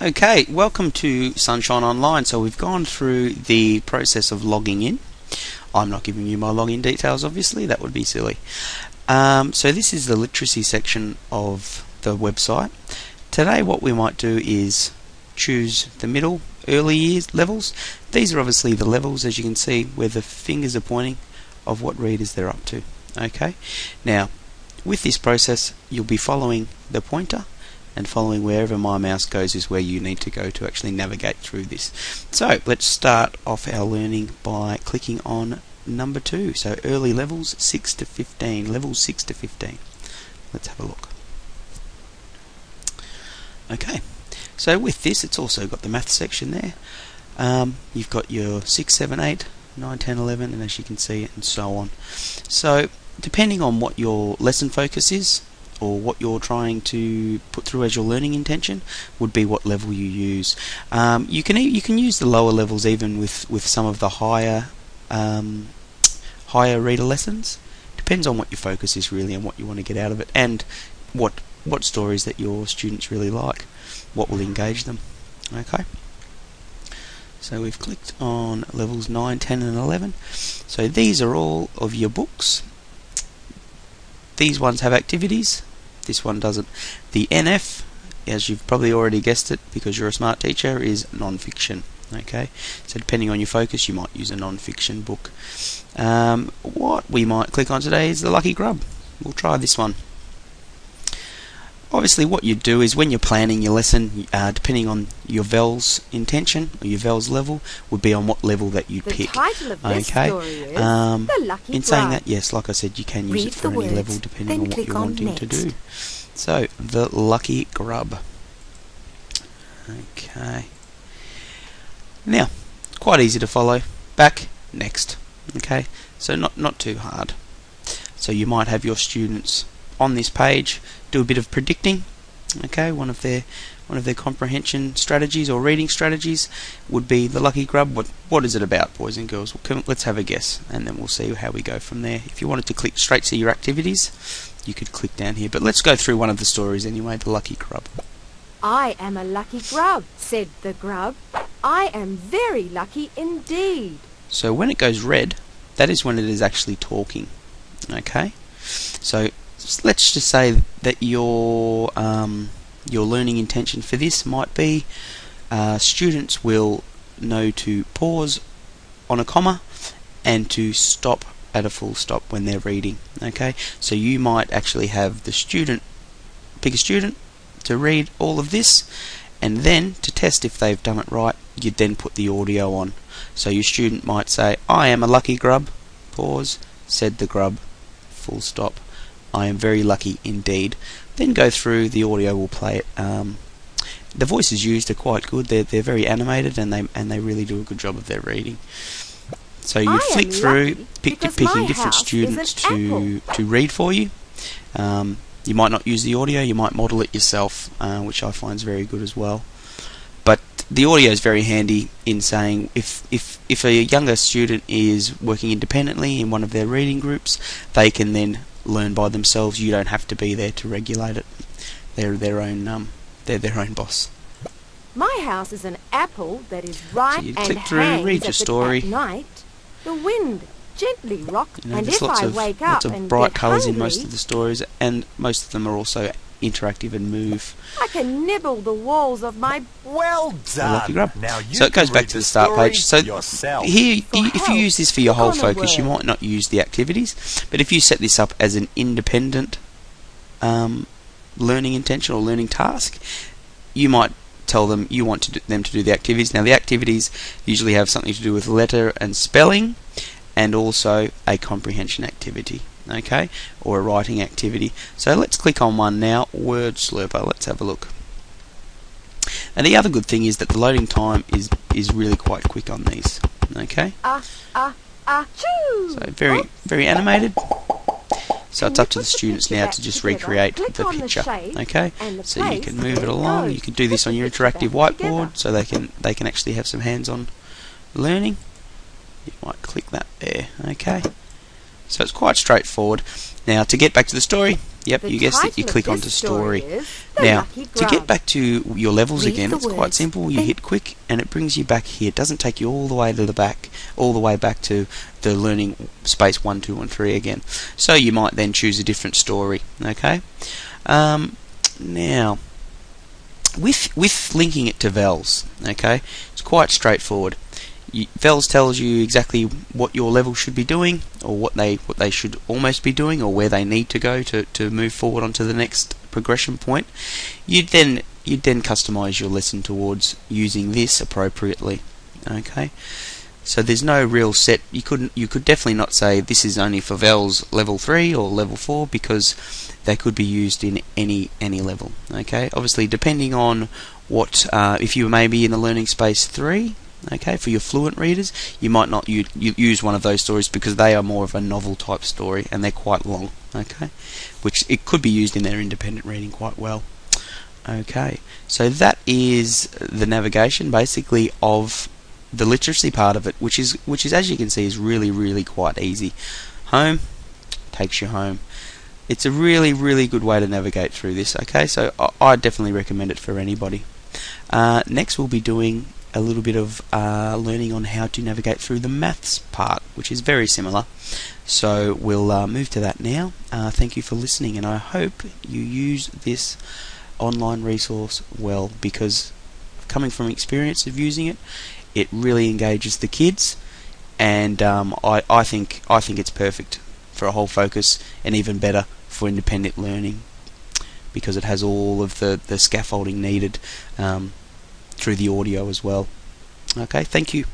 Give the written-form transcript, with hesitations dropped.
Okay, welcome to Sunshine Online. So we've gone through the process of logging in. I'm not giving you my login details, obviously, that would be silly. So this is the literacy section of the website. Today what we might do is choose the middle, early years levels. These are obviously the levels, as you can see, where the fingers are pointing of what readers they're up to. Okay, now with this process you'll be following the pointer, and following wherever my mouse goes is where you need to go to actually navigate through this. So let's start off our learning by clicking on number 2. So early levels 6 to 15, levels 6 to 15. Let's have a look. Okay, so with this it's also got the math section there. You've got your 6, 7, 8, 9, 10, 11, and as you can see, and so on. So depending on what your lesson focus is, or what you're trying to put through as your learning intention, would be what level you use. You can use the lower levels even with some of the higher reader lessons. Depends on what your focus is really and what you want to get out of it, and what stories that your students really like, what will engage them. Okay, so we've clicked on levels 9, 10 and 11. So these are all of your books. These ones have activities, this one doesn't. The NF, as you've probably already guessed it because you're a smart teacher, is non-fiction. Okay, so depending on your focus you might use a non-fiction book. What we might click on today is the Lucky Grub. We'll try this one. Obviously what you do is when you're planning your lesson, depending on your VEL's intention or your VEL's level, would be on what level that you pick. The title of this story is The Lucky in saying Grub. that, yes, like I said, you can use Read it for the any words, level depending then on what click you're on wanting to Next. do. So, the Lucky Grub. Okay. Now, quite easy to follow. Back, next. Okay, so not too hard. So you might have your students on this page do a bit of predicting. Okay, one of their comprehension strategies or reading strategies would be the Lucky Grub. What is it about, boys and girls? Let's have a guess, and then we'll see how we go from there. If you wanted to click straight to your activities, you could click down here. But let's go through one of the stories anyway, the Lucky Grub. I am a lucky grub, said the grub. I am very lucky indeed. So when it goes red, that is when it is actually talking. Okay, so let's just say that your learning intention for this might be students will know to pause on a comma and to stop at a full stop when they're reading. Okay, so you might actually have the student pick a student to read all of this, and then to test if they've done it right, you'd then put the audio on. So your student might say, I am a lucky grub, pause, said the grub, full stop, I am very lucky indeed. Then go through, the audio will play it. The voices used are quite good, they're very animated, and they really do a good job of their reading. So you flick through, picking different students to read for you. You might not use the audio, you might model it yourself, which I find is very good as well. But the audio is very handy in saying if a younger student is working independently in one of their reading groups, they can then learn by themselves. You don't have to be there to regulate it. They're their own boss. My house is an apple that is ripe So you and click through, hangs read your at story. night. The wind gently rocks, and There's if I wake up lots of and bright get colours hungry, in most of the stories, and most of them are also interactive and move. I can nibble the walls of my... Well done. Lucky Grub. Now you So it goes can back read to the start story page. So yourself. here, For if you help, use this for your click whole on a focus, you word. might not use the activities. But if you set this up as an independent learning intention or learning task, you might tell them you want them to do the activities. Now the activities usually have something to do with letter and spelling, and also a comprehension activity, okay, or a writing activity. So let's click on one now, Word Slurper. Let's have a look. And the other good thing is that the loading time is really quite quick on these. Okay, Choo! so very animated. So it's up to the students now to just recreate the picture. Okay, so you can move it along. You can do this on your interactive whiteboard, so they can actually have some hands-on learning. You might click that there. Okay, so it's quite straightforward. Now to get back to the story, Yep, The you guessed it. You title of click this onto story. is The Now, Lucky to get Grub. back to your levels Read again, the it's quite words, simple. You then hit quick, and it brings you back here. It doesn't take you all the way to the back, all the way back to the learning space 1, 2, and 3 again. So you might then choose a different story. Okay. Now, with linking it to vels, okay, it's quite straightforward. Vels tells you exactly what your level should be doing, or what they should almost be doing, or where they need to go to move forward onto the next progression point. You'd then customize your lesson towards using this appropriately. Okay, so there's no real set. You could definitely not say this is only for vels level 3 or level 4, because they could be used in any level. Okay, obviously depending on what if you may be in the learning space 3. Okay, for your fluent readers, you might not use one of those stories, because they are more of a novel type story and they're quite long. Okay, which it could be used in their independent reading quite well. Okay, so that is the navigation basically of the literacy part of it, which is as you can see is really quite easy. Home takes you home. It's a really good way to navigate through this. Okay, so I definitely recommend it for anybody. Next we'll be doing a little bit of learning on how to navigate through the maths part, which is very similar. So we'll move to that now. Thank you for listening, and I hope you use this online resource well, because coming from experience of using it, it really engages the kids, and I think it's perfect for a whole focus, and even better for independent learning, because it has all of the scaffolding needed through the audio as well. Okay, thank you.